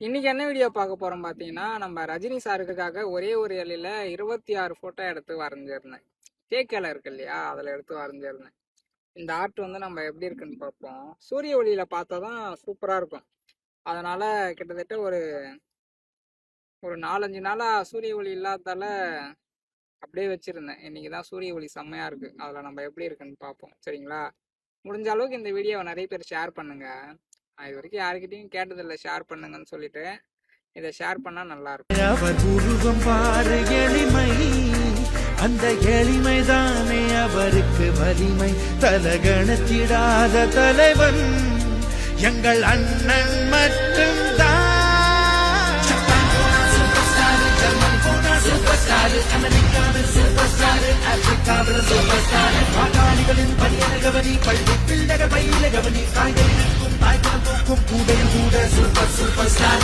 இன்னைக்கு என்ன வீடியோ பார்க்க போறோம் பார்த்தீங்கன்னா, நம்ம ரஜினி சாருக்காக ஒரே ஒரு இலையில 26 ஃபோட்டோ எடுத்து வரைஞ்சிருந்தேன். கேக் இலை இருக்கு இல்லையா? அதில் எடுத்து வரைஞ்சிருந்தேன். இந்த ஆர்ட் வந்து நம்ம எப்படி இருக்குன்னு பார்ப்போம். சூரிய ஒளியில பார்த்தா தான் சூப்பராக இருக்கும். அதனால கிட்டத்தட்ட ஒரு ஒரு 4-5 நாளா சூரிய ஒளி இல்லாததால அப்படியே வச்சிருந்தேன். இன்னைக்கு தான் சூரிய ஒளி செம்மையா இருக்கு. அதில் நம்ம எப்படி இருக்குன்னு பார்ப்போம். சரிங்களா? முடிஞ்ச அளவுக்கு இந்த வீடியோவை நிறைய பேர் ஷேர் பண்ணுங்க. நான் இது வரைக்கும் யாருக்கிட்டையும் கேட்டதில்லை ஷேர் பண்ணுங்கன்னு சொல்லிட்டு. இதை ஷேர் பண்ணா நல்லா இருக்கும். அவர் உருவம் பாரு எளிமை, அந்த எளிமைதானே அவருக்கு வலிமை. தலகணத்திடாத தலைவன் எங்கள் அண்ணன் மட்டும்தான். பாட்டாளிகளின் பணியன கவனி, பள்ளி பிள்ளைகள் பயில கவனி, காய்கறி தாய்க்கும் கூடையில் கூட சூப்பர் சூப்பர் ஸ்டார்.